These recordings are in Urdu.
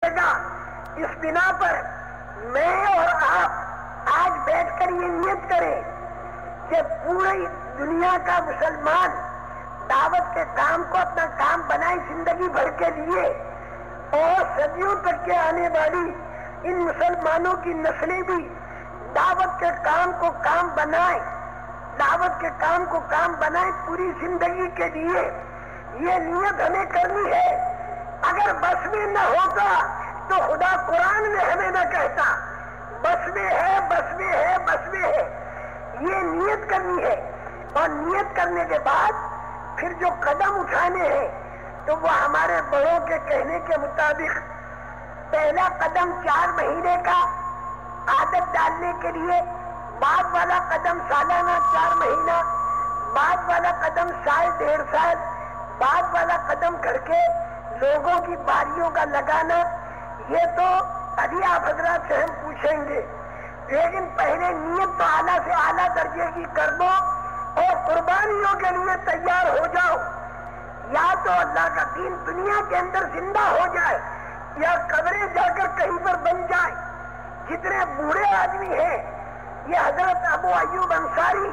اس بنا پر میں اور آپ آج بیٹھ کر یہ نیت کریں کہ پوری دنیا کا مسلمان دعوت کے کام کو اپنا کام بنائے زندگی بھر کے لیے، اور صدیوں تک کے آنے والی ان مسلمانوں کی نسلیں بھی دعوت کے کام کو کام بنائیں، دعوت کے کام کو کام بنائیں پوری زندگی کے لیے۔ یہ نیت ہمیں کرنی ہے۔ اگر بس میں نہ ہوتا تو خدا قرآن میں ہمیں نہ کہتا بس میں ہے، بس میں ہے، بس میں ہے۔ یہ نیت کرنی ہے، اور نیت کرنے کے بعد پھر جو قدم اٹھانے ہیں تو وہ ہمارے بڑوں کے کہنے کے مطابق پہلا قدم 4 مہینے کا عادت ڈالنے کے لیے، بعد والا قدم سالانہ 4 مہینہ، بعد والا قدم سال 1.5 سال، بعد والا قدم گھر کے لوگوں کی باریوں کا لگانا۔ یہ تو ابھی آپ حضرات سے ہم پوچھیں گے، لیکن پہلے نیت تو اعلیٰ سے اعلیٰ درجے کی کر دو اور قربانیوں کے لیے تیار ہو جاؤ۔ یا تو اللہ کا دین دنیا کے اندر زندہ ہو جائے، یا قبریں جا کر کہیں پر بن جائے۔ جتنے بوڑھے آدمی ہیں، یہ حضرت ابو ایوب انصاری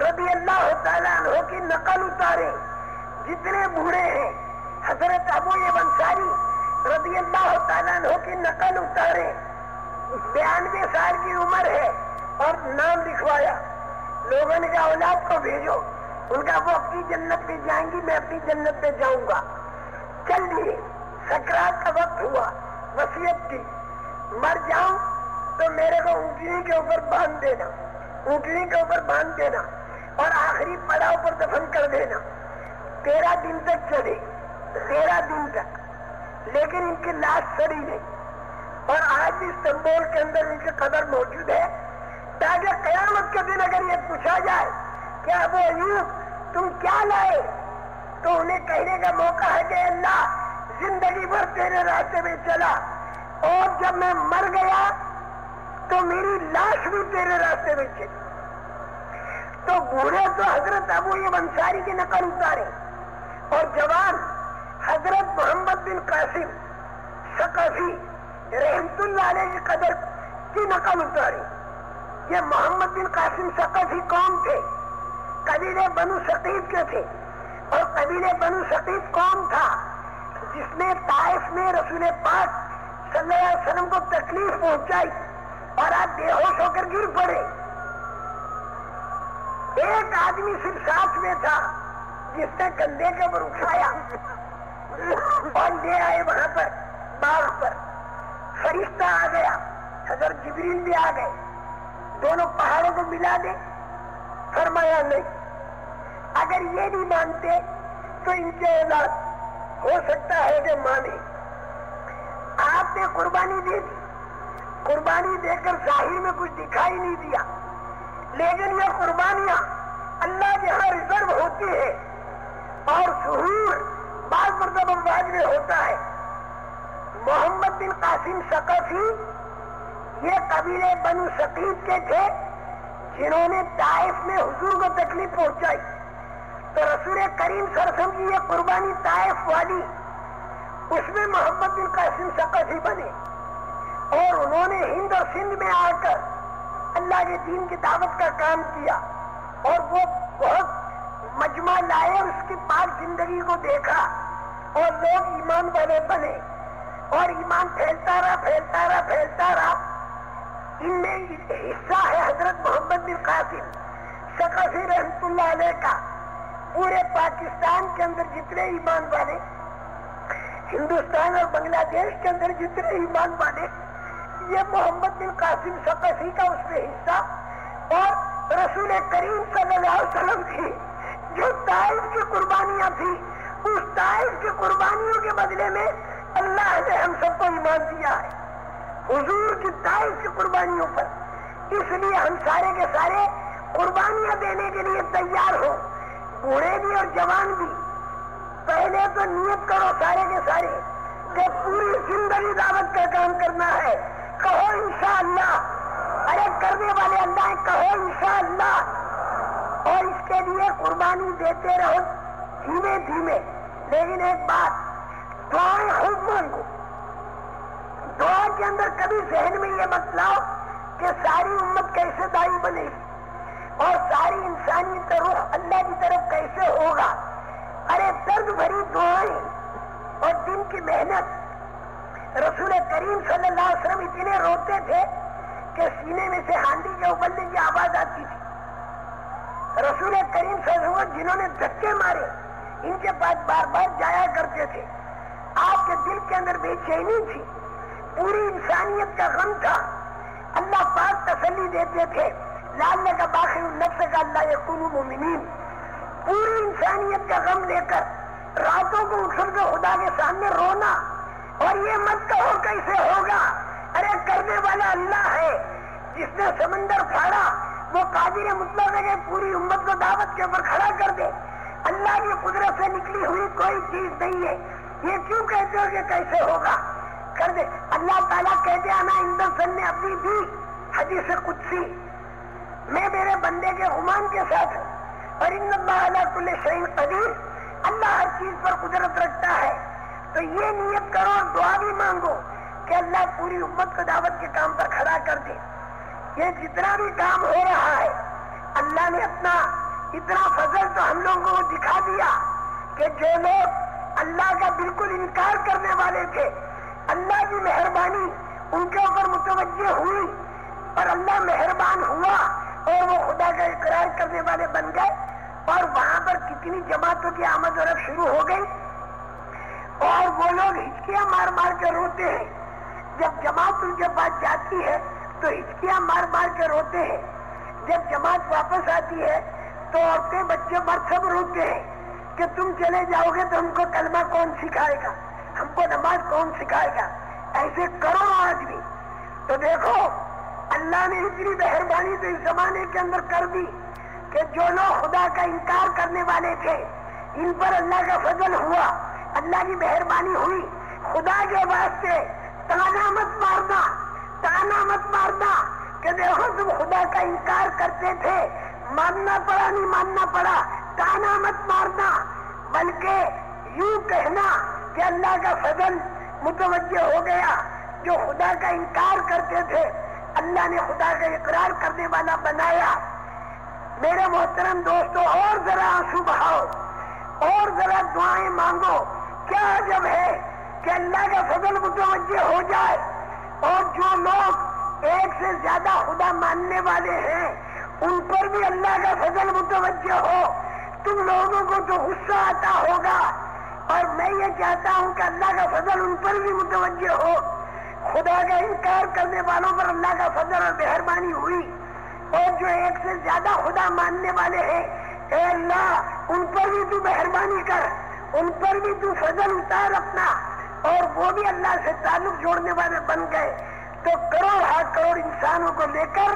رضی اللہ تعالیٰ عنہ کی نقل اتارے، جتنے بوڑھے ہیں حضرت ابو ایوب انصاری رضی اللہ تعالیٰ عنہ کی نقل اتارے۔ 92 سال کی عمر ہے اور نام لکھوایا، لوگوں نے کہا اولاد کو بھیجو، ان کا وہ اپنی جنت پہ جائیں گی، میں اپنی جنت پہ جاؤں گا۔ چل دیے، سکرات کا وقت ہوا، وصیت کی مر جاؤں تو میرے کو اونٹنی کے اوپر باندھ دینا، اونٹنی کے اوپر باندھ دینا اور آخری پڑاؤ پر دفن کر دینا۔ 13 دن تک چلے، 13 دن تک، لیکن ان کی لاش سڑی نہیں، اور آج بھی استنبول کے اندر ان کی قبر موجود ہے، تاکہ قیامت کے دن اگر یہ پوچھا جائے کہ ابو ایوب تم کیا لائے، تو انہیں کہنے کا موقع ہے کہ اللہ زندگی بھر تیرے راستے میں چلا، اور جب میں مر گیا تو میری لاش بھی تیرے راستے میں چلی۔ تو بوڑھے تو حضرت ابو ایوب انصاری کی نقل اتارے، اور جوان حضرت محمد بن قاسم ثقفی رحمت اللہ علیہ کی قدر کی نقل اتاری۔ یہ محمد بن قاسم ثقفی کون تھے؟ قبیلے بنو ثقیف کے تھے، اور قبیلے بنو ثقیف کون تھا؟ جس نے طائف میں رسول پاک صلی اللہ علیہ وسلم کو تکلیف پہنچائی اور آپ بے ہوش ہو کر گر پڑے۔ ایک آدمی صرف ساتھ میں تھا جس نے کندھے کے اوپر اٹھایا اور لے آئے وہاں پر باغ پر۔ فرشتہ آ گیا، حضرت جبریل بھی آ گئے، دونوں پہاڑوں کو ملا دے، فرمایا نہیں، اگر یہ نہیں مانتے تو ان کے اولاد ہو سکتا ہے کہ مانے۔ آپ نے قربانی دے دی، قربانی دے کر ظاہر میں کچھ دکھائی نہیں دیا، لیکن یہ قربانیاں اللہ کے ہاں ریزرو ہوتی ہے، اور ظہور بعض مرتبہ بعد میں ہوتا ہے۔ محمد بن قاسم ثقفی یہ قبیلے بنو ثقیف کے تھے، جنہوں نے طائف میں حضور کو تکلیف پہنچائی، تو رسول کریم صلی اللہ علیہ وسلم کی یہ قربانی طائف والی، اس میں محمد بن قاسم ثقفی بنے، اور انہوں نے ہند اور سندھ میں آ کر اللہ کے دین کی دعوت کا کام کیا، اور وہ بہت مجمع لائے، اس کی پاک زندگی کو دیکھا، اور لوگ ایمان والے بنے، اور ایمان پھیلتا رہا، پھیلتا رہا، پھیلتا رہا۔ ان میں حصہ ہے حضرت محمد بن قاسم ثقفی رحمت اللہ علیہ کا۔ پورے پاکستان کے اندر جتنے ایمان والے، ہندوستان اور بنگلہ دیش کے اندر جتنے ایمان والے، یہ محمد بن قاسم ثقفی کا اس میں حصہ، اور رسول کریم صلی اللہ علیہ وسلم کی جو طائف کی قربانیاں تھی، اس طائف کی قربانیوں کے بدلے میں اللہ نے ہم سب کو ایمان دیا ہے حضور کی طائف کی قربانیوں پر۔ اس لیے ہم سارے کے سارے قربانیاں دینے کے لیے تیار ہو، بوڑھے بھی اور جوان بھی۔ پہلے تو نیت کرو سارے کے سارے کہ پوری زندگی دعوت کا کام کرنا ہے، کہو انشاءاللہ، ارے کرنے والے اللہ کہو انشاءاللہ، اور اس کے لیے قربانی دیتے رہو دھیمے دھیمے۔ لیکن ایک بات، دعائیں خوب مانگو، کے اندر کبھی ذہن میں یہ مت لاؤ کہ ساری امت کیسے دائی بنے گی اور ساری انسانی رخ اللہ کی طرف کیسے ہوگا. ارے درد بھری دعائیں اور دن کی محنت. رسول کریم صلی اللہ علیہ وسلم اتنے روتے تھے کہ سینے میں سے ہانڈی کے ابلنے کی آواز آتی تھی. رسول کریم صلی اللہ علیہ وسلم جنہوں نے دھکے مارے ان کے پاس بار بار جایا کرتے تھے. آپ کے دل کے اندر بے چینی تھی, پوری انسانیت کا غم تھا. اللہ پاک تسلی دیتے تھے لعلک باخع نفسک الا یکونوا مؤمنین. پوری انسانیت کا غم لے کر راتوں کو اٹھ کر خدا کے سامنے رونا اور یہ مت کہو کیسے ہوگا. ارے کرنے والا اللہ ہے. جس نے سمندر پھاڑا وہ قادر مطلق ہے کہ پوری امت کو دعوت کے اوپر کھڑا کر دے. اللہ کی قدرت سے نکلی ہوئی کوئی چیز نہیں ہے. یہ کیوں کہتے ہو کہ کیسے ہوگا, کر دے. اللہ تعالیٰ کہتے ہیں انا عند ظن عبدی بی, حدیث قدسی, میں میرے بندے کے گمان کے ساتھ ہوں. اور ان اللہ علی کل شیء قدیر, اللہ ہر چیز پر قدرت رکھتا ہے. تو یہ نیت کرو اور دعا بھی مانگو کہ اللہ پوری امت کو دعوت کے کام پر کھڑا کر دے. یہ جتنا بھی کام ہو رہا ہے اللہ نے اپنا اتنا فضل تو ہم لوگوں کو دکھا دیا کہ جو لوگ اللہ کا بالکل انکار کرنے والے تھے, اللہ کی مہربانی ان کے اوپر متوجہ ہوئی اور اللہ مہربان ہوا اور وہ خدا کا اقرار کرنے والے بن گئے. اور وہاں پر کتنی جماعتوں کی آمد و رفت شروع ہو گئی اور وہ لوگ ہچکیاں مار مار کے روتے ہیں. جب جماعت ان کے پاس جاتی ہے تو ہچکیاں مار مار کے روتے ہیں. جب جماعت واپس آتی ہے تو عورتیں بچے مرد سب روتے ہیں کہ تم چلے جاؤ گے تو ہم کو کلمہ کون سکھائے گا, ہم کو نماز کون سکھائے گا. ایسے کروڑوں آدمی. تو دیکھو اللہ نے اتنی مہربانی تو اس زمانے کے اندر کر دی کہ جو لوگ خدا کا انکار کرنے والے تھے ان پر اللہ کا فضل ہوا, اللہ کی مہربانی ہوئی. خدا کے واسطے تانا مت مارنا, تانا مت مارنا کہ دیکھو تم خدا کا انکار کرتے تھے, ماننا پڑا نہیں ماننا پڑا. تانا مت مارنا بلکہ یوں کہنا کہ اللہ کا فضل متوجہ ہو گیا. جو خدا کا انکار کرتے تھے اللہ نے خدا کا اقرار کرنے والا بنایا. میرے محترم دوستو, اور ذرا آنسو بہاؤ اور ذرا دعائیں مانگو. کیا عجب ہے کہ اللہ کا فضل متوجہ ہو جائے اور جو لوگ ایک سے زیادہ خدا ماننے والے ہیں ان پر بھی اللہ کا فضل متوجہ ہو. تم لوگوں کو تو غصہ آتا ہوگا اور میں یہ چاہتا ہوں کہ اللہ کا فضل ان پر بھی متوجہ ہو. خدا کا انکار کرنے والوں پر اللہ کا فضل اور مہربانی ہوئی اور جو ایک سے زیادہ خدا ماننے والے ہیں اے اللہ ان پر بھی تو مہربانی کر, ان پر بھی تو فضل اتار اپنا, اور وہ بھی اللہ سے تعلق جوڑنے والے بن گئے. تو کروڑ ہا کروڑ انسانوں کو لے کر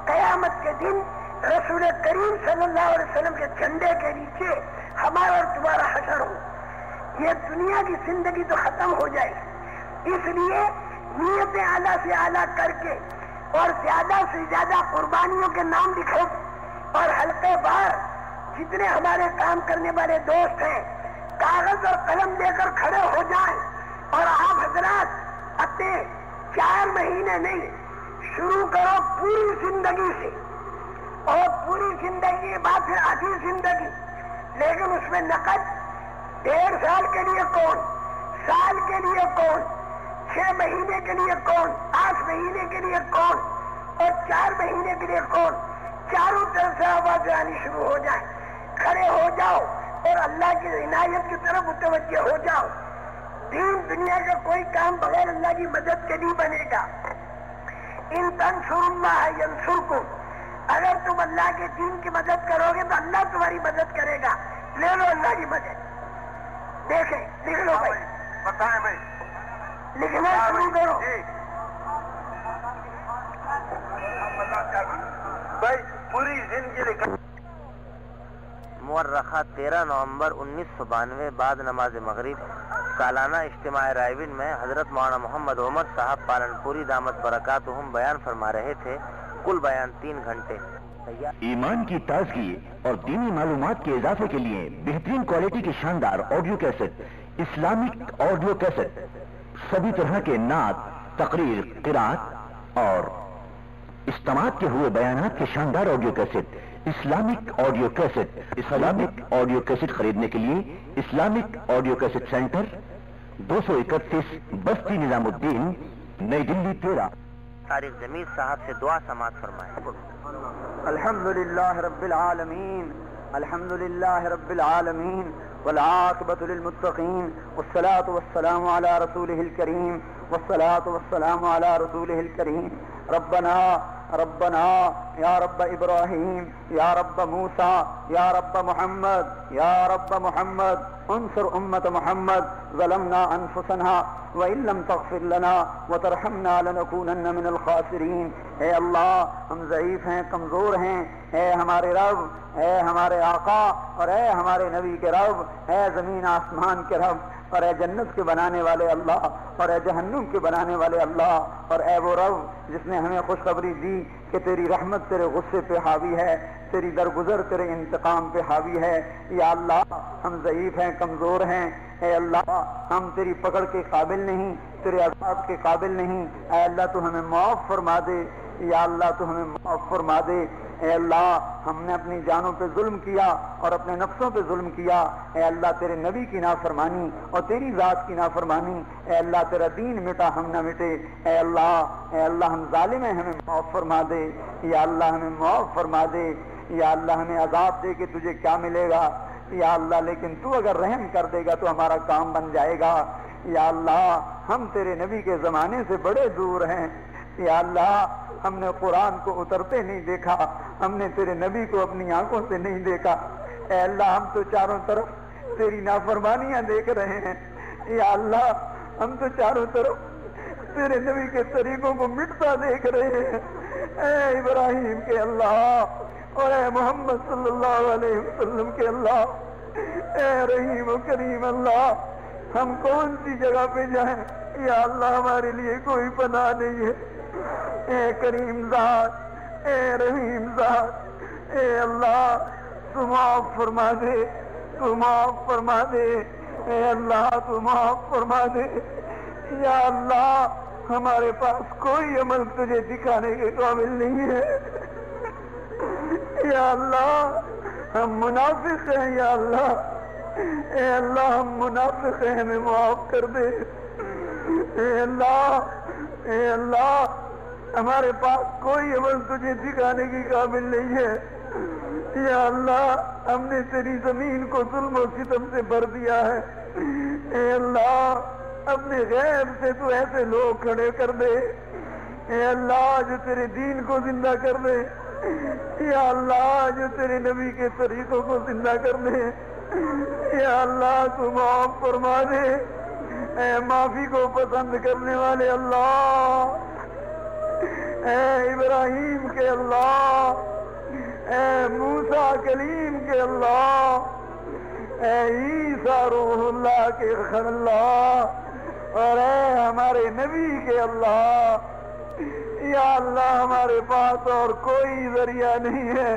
قیامت کے دن رسول کریم صلی اللہ علیہ وسلم کے جھنڈے کے نیچے ہمارا اور تمہارا حشر ہو. یہ دنیا کی زندگی تو ختم ہو جائے. اس لیے نیت اعلیٰ سے اعلیٰ کر کے اور زیادہ سے زیادہ قربانیوں کے نام لکھو اور حلقے بار جتنے ہمارے کام کرنے والے دوست ہیں کاغذ اور قلم لے کر کھڑے ہو جائیں اور آپ حضرات اپنے 4 مہینے نہیں شروع کرو پوری زندگی سے, اور پوری زندگی کے بعد پھر آدھی زندگی, لیکن اس میں نقد 1.5 سال کے لیے کون, سال کے لیے کون, 6 مہینے کے لیے کون, 8 مہینے کے لیے کون اور 4 مہینے کے لیے کون. چاروں طرف سے آواز آنی شروع ہو جائے. کھڑے ہو جاؤ اور اللہ کی عنایت کی طرف متوجہ ہو جاؤ. دین دنیا کا کوئی کام بغیر اللہ کی مدد کے نہیں بنے گا. ان تنصروا اللہ ینصرکم, اگر تم اللہ کے دین کی مدد کرو گے تو اللہ تمہاری مدد کرے گا. لے لو اللہ کی مدد. دیکھیں لکھ لو بھائی, بتائیں بھائی, لکھنا شروع کرو. بھائی پوری زندگی لکھ. مورخہ 13 نومبر 1992 بعد نماز مغرب سالانہ اجتماع رائے میں حضرت مولانا محمد عمر صاحب پالنپوری دامت برکاتہم بیان فرما رہے تھے. کل بیان 3 گھنٹے. ایمان کی تازگی اور دینی معلومات کے اضافے کے لیے بہترین کوالٹی کی شاندار audio cassette, Islamic audio cassette, سبھی طرح کے نعت, تقریر، قرات اور استماعت کے ہوئے بیانات کے شاندار audio cassette Islamic audio cassette خریدنے کے لیے اسلامک آڈیو کیسٹ سینٹر 231 بستی نظام الدین، نئی دلی 13۔ طارق جمیل صاحب سے دعا سماعت فرمائیں۔ الحمدللہ رب العالمین، الحمدللہ رب العالمین، والعاقبۃ للمتقین، والصلاة والسلام علی رسولہ الکریم، والصلاة والسلام علی رسولہ الکریم۔ ربنا ربنا یا رب ابراہیم، یا رب موسیٰ، یا رب محمد، یا رب محمد انصر امت محمد، ظلمنا انفسنا وان لم تغفر لنا وترحمنا لنکونن من الخاسرین۔ اے اللہ، ہم ضعیف ہیں، کمزور ہیں، اے ہمارے رب، اے ہمارے آقا اور اے ہمارے نبی کے رب، اے زمین آسمان کے رب اور اے جنت کے بنانے والے اللہ اور اے جہنم کے بنانے والے اللہ، اور اے وہ رب جس نے ہمیں خوشخبری دی کہ تیری رحمت تیرے غصے پہ حاوی ہے، تیری درگزر تیرے انتقام پہ حاوی ہے۔ یا اللہ، ہم ضعیف ہیں، کمزور ہیں، اے اللہ ہم تیری پکڑ کے قابل نہیں، تیرے عذاب کے قابل نہیں، اے اللہ تو ہمیں معاف فرما دے، یا اللہ تو ہمیں معاف فرما دے۔ اے اللہ، ہم نے اپنی جانوں پہ ظلم کیا اور اپنے نفسوں پہ ظلم کیا، اے اللہ تیرے نبی کی نافرمانی اور تیری ذات کی نافرمانی، اے اللہ تیرا دین مٹا ہم نہ مٹے، اے اللہ ہم ظالم ہیں، ہمیں معاف فرما دے، یا اللہ ہمیں معاف فرما دے، یا اللہ ہمیں عذاب دے کہ تجھے کیا ملے گا، یا اللہ لیکن تو اگر رحم کر دے گا تو ہمارا کام بن جائے گا۔ یا اللہ، ہم تیرے نبی کے زمانے سے بڑے دور ہیں، یا اللہ ہم نے قرآن کو اترتے نہیں دیکھا، ہم نے تیرے نبی کو اپنی آنکھوں سے نہیں دیکھا، اے اللہ ہم تو چاروں طرف تیری نافرمانیاں دیکھ رہے ہیں، یا اللہ ہم تو چاروں طرف تیرے نبی کے طریقوں کو مٹتا دیکھ رہے ہیں، اے ابراہیم کے اللہ اور اے محمد صلی اللہ علیہ وسلم کے اللہ، اے رحیم و کریم اللہ، ہم کون سی جگہ پہ جائیں، یا اللہ ہمارے لیے کوئی پناہ نہیں ہے، اے کریم ذات، اے رحیم ذات، اے اللہ تو معاف فرما دے، تو معاف فرما دے، اے اللہ تو معاف فرما دے، یا اللہ ہمارے پاس کوئی عمل تجھے دکھانے کے قابل نہیں ہے، یا اللہ ہم منافق ہیں، یا اللہ، اے اللہ ہم منافق ہیں، ہمیں معاف کر دے، اے اللہ ہمارے پاس کوئی عمل تجھے دکھانے کی قابل نہیں ہے، یا اللہ ہم نے تیری زمین کو ظلم و ستم سے بھر دیا ہے، اے اللہ اپنے غیب سے تو ایسے لوگ کھڑے کر دے، اے اللہ جو تیرے دین کو زندہ کر دے، یا اللہ جو تیرے نبی کے طریقوں کو زندہ کر دے، یا اللہ تو معاف فرما دے، اے معافی کو پسند کرنے والے اللہ، اے ابراہیم کے اللہ، اے موسیٰ کلیم کے اللہ، اے عیسیٰ روح اللہ کے اللہ، اور اے ہمارے نبی کے اللہ، یا اللہ ہمارے پاس اور کوئی ذریعہ نہیں ہے،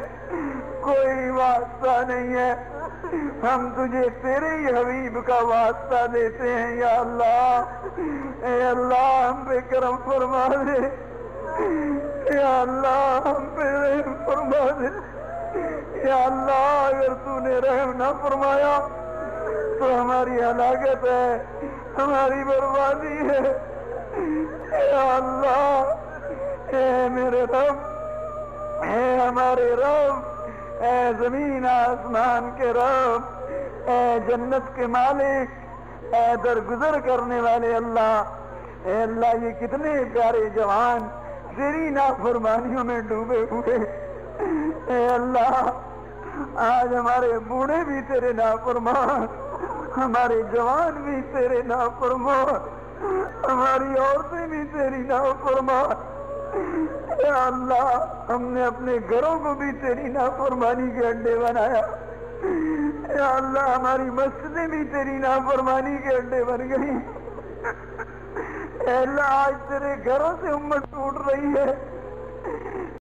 کوئی واسطہ نہیں ہے، ہم تجھے تیرے ہی حبیب کا واسطہ دیتے ہیں، یا اللہ، اے اللہ ہم پہ کرم فرما دے، یا اللہ ہم پہ رحم فرما دے، یا اللہ اگر تو نے رحم نہ فرمایا تو ہماری ہلاکت ہے، ہماری بربادی ہے، یا اللہ، اے میرے رب، اے ہمارے رب، اے زمین آسمان کے رب، اے جنت کے مالک، اے درگزر کرنے والے اللہ، اے اللہ یہ کتنے پیارے جوان تیری نافرمانیوں میں ڈوبے ہوئے، اے اللہ آج ہمارے بوڑھے بھی تیرے نافرمان، ہمارے جوان بھی تیرے نافرمان، ہماری عورتیں بھی تیری نافرمان، یا اللہ ہم نے اپنے گھروں کو بھی تیری نافرمانی کے اڈے بنایا، یا اللہ ہماری مسجدیں بھی تیری نافرمانی کے اڈے بن گئی، اے اللہ آج تیرے گھروں سے امت ٹوٹ رہی ہے،